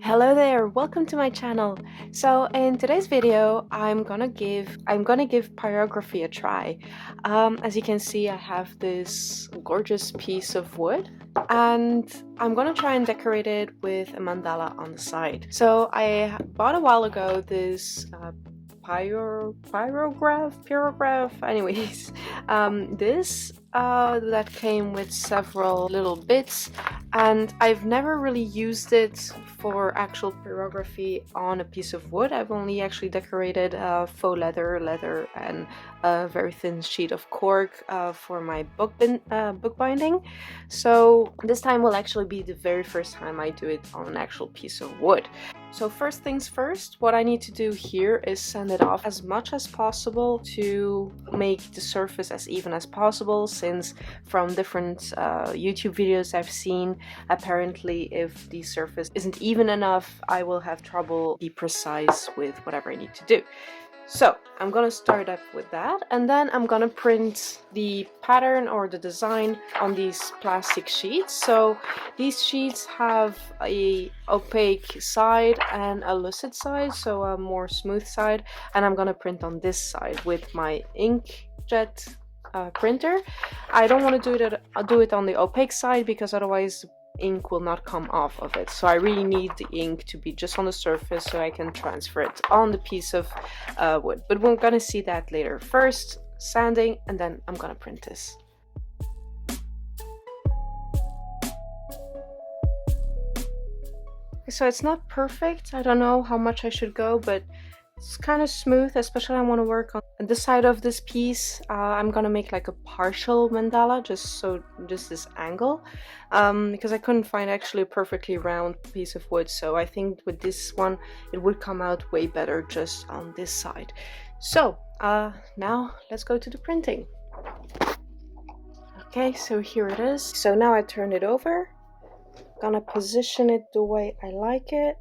Hello there, welcome to my channel. So in today's video, I'm gonna give pyrography a try. As you can see, I have this gorgeous piece of wood and I'm gonna try and decorate it with a mandala on the side. So I bought a while ago this pyrograph, anyways. This that came with several little bits, and I've never really used it for actual pyrography on a piece of wood. I've only actually decorated faux leather, and a very thin sheet of cork for my book binding. So this time will actually be the very first time I do it on an actual piece of wood. So first things first, what I need to do here is sand it off as much as possible to make the surface as even as possible, since from different YouTube videos I've seen, apparently if the surface isn't even enough, I will have trouble be precise with whatever I need to do. So I'm gonna start up with that, and then I'm gonna print the pattern or the design on these plastic sheets. So these sheets have a opaque side and a lucid side, so a more smooth side, and I'm gonna print on this side with my inkjet printer. I don't want to do it on the opaque side because otherwise ink will not come off of it. So I really need the ink to be just on the surface so I can transfer it on the piece of wood. But we're gonna see that later. First, sanding, and then I'm gonna print this. So it's not perfect. I don't know how much I should go, but it's kind of smooth, especially I want to work on this side of this piece. I'm gonna make like a partial mandala, just this angle, because I couldn't find actually a perfectly round piece of wood. So I think with this one, it would come out way better just on this side. So now let's go to the printing. Okay, so here it is. So now I turn it over. Gonna position it the way I like it.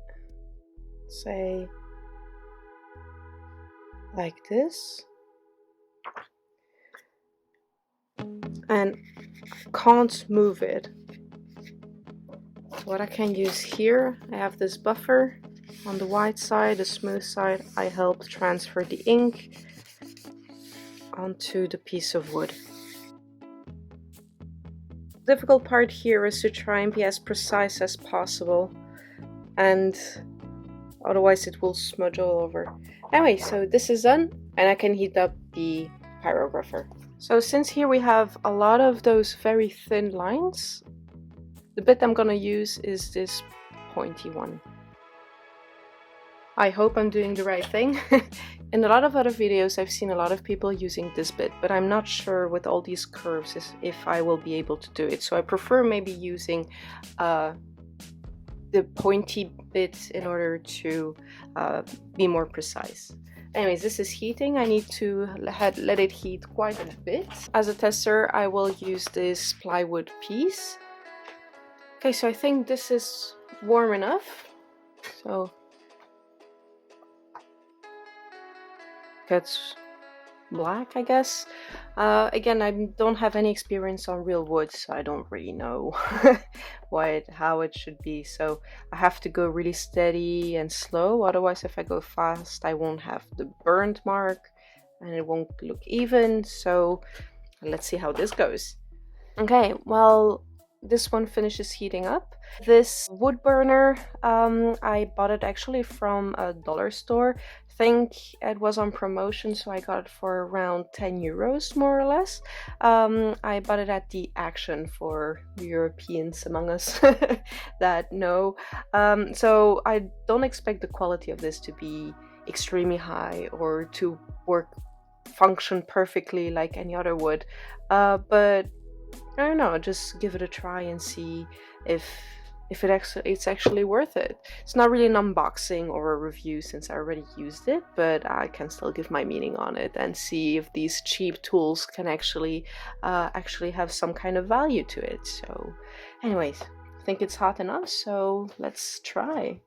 Say like this, and can't move it. So what I can use here, I have this buffer on the white side, the smooth side. I help transfer the ink onto the piece of wood. The difficult part here is to try and be as precise as possible, and otherwise it will smudge all over. Anyway, so this is done, and I can heat up the pyrographer. So since here we have a lot of those very thin lines, the bit I'm gonna use is this pointy one. I hope I'm doing the right thing. In a lot of other videos I've seen a lot of people using this bit, but I'm not sure with all these curves if I will be able to do it. So I prefer maybe using the pointy bit in order to be more precise. Anyways, this is heating. I need to let it heat quite a bit. As a tester, I will use this plywood piece. Okay, so I think this is warm enough. So gets black, I guess. Again, I don't have any experience on real wood, so I don't really know how it should be. So I have to go really steady and slow. Otherwise, if I go fast, I won't have the burnt mark and it won't look even. So let's see how this goes. Okay, well, this one finishes heating up. This wood burner, I bought it actually from a dollar store. I think it was on promotion, so I got it for around 10 euros more or less. I bought it at the Action for Europeans among us that know. So I don't expect the quality of this to be extremely high or to function perfectly like any other wood, but I don't know, just give it a try and see if it's actually worth it. It's not really an unboxing or a review since I already used it, but I can still give my meaning on it and see if these cheap tools can actually have some kind of value to it. So anyways, I think it's hot enough, so let's try.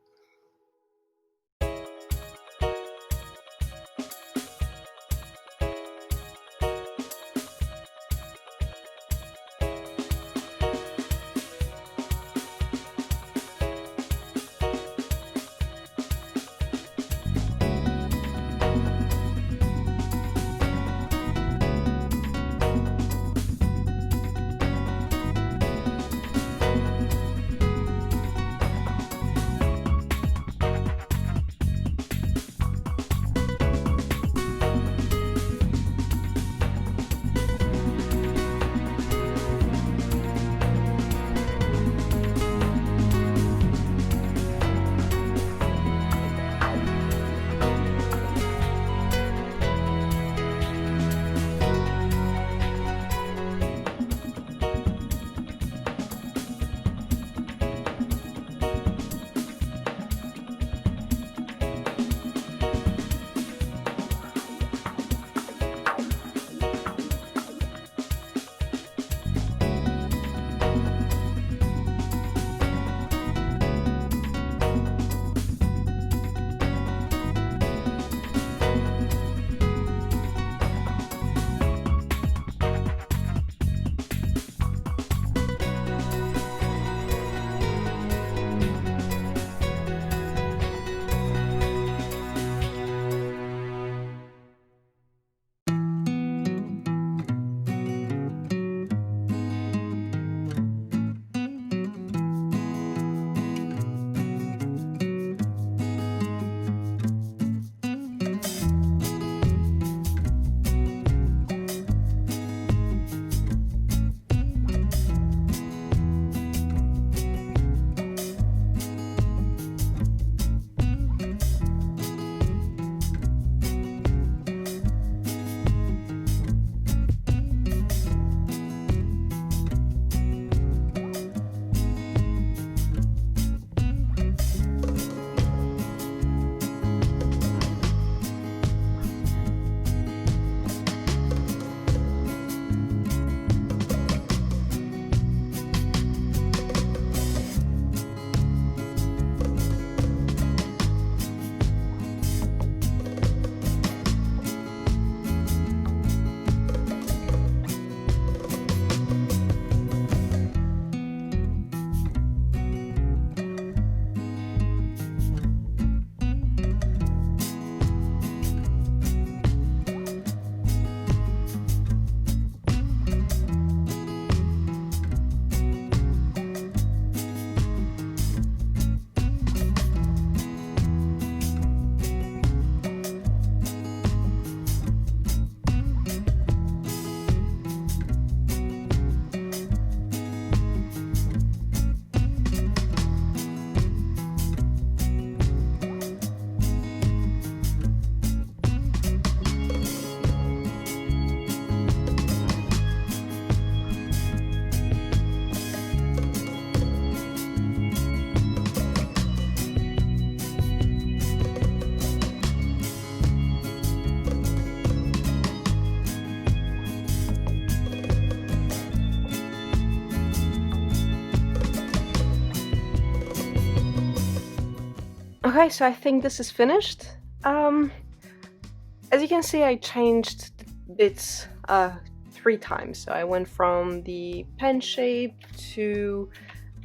Okay, so I think this is finished. As you can see, I changed bits 3 times. So I went from the pen shape to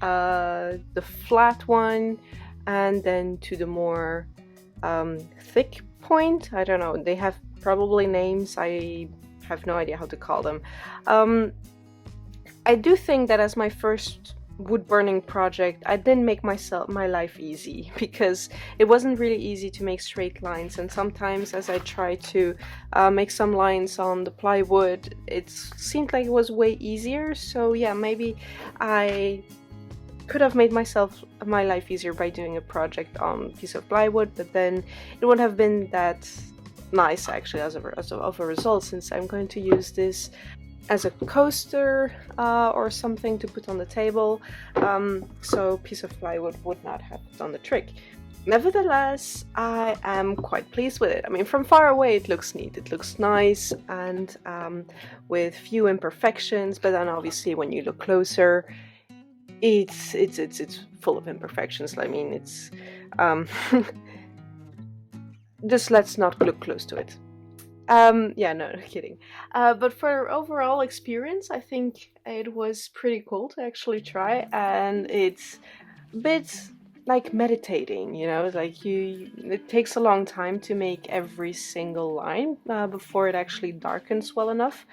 the flat one, and then to the more thick point. I don't know, they have probably names, I have no idea how to call them. I do think that as my first wood burning project, I didn't make my life easy, because it wasn't really easy to make straight lines, and sometimes as I tried to make some lines on the plywood, it seemed like it was way easier. So yeah, maybe I could have made my life easier by doing a project on a piece of plywood, but then it wouldn't have been that nice actually as a result, since I'm going to use this as a coaster or something to put on the table, so a piece of plywood would not have done the trick. Nevertheless, I am quite pleased with it. I mean, from far away it looks neat, it looks nice, and with few imperfections, but then obviously when you look closer, it's full of imperfections. I mean, it's just let's not look close to it. Yeah, no, kidding. But for overall experience, I think it was pretty cool to actually try, and it's a bit like meditating, you know, like it takes a long time to make every single line before it actually darkens well enough.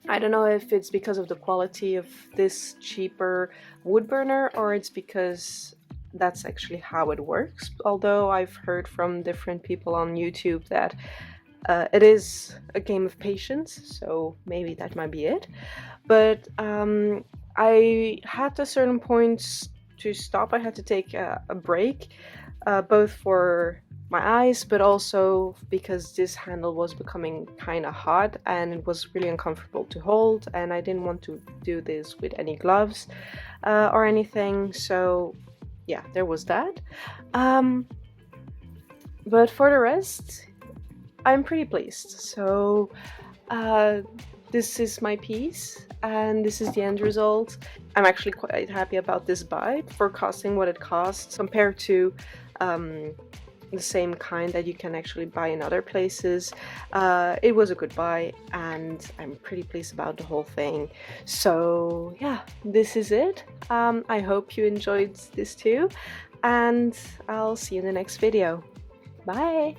I don't know if it's because of the quality of this cheaper wood burner, or it's because that's actually how it works, although I've heard from different people on YouTube that it is a game of patience, so maybe that might be it. But I had a certain points to stop. I had to take a break, both for my eyes, but also because this handle was becoming kind of hot and it was really uncomfortable to hold, and I didn't want to do this with any gloves or anything. So yeah, there was that. But for the rest, I'm pretty pleased. So this is my piece, and this is the end result. I'm actually quite happy about this buy for costing what it costs compared to the same kind that you can actually buy in other places. It was a good buy, and I'm pretty pleased about the whole thing. So yeah, this is it. I hope you enjoyed this too, and I'll see you in the next video. Bye!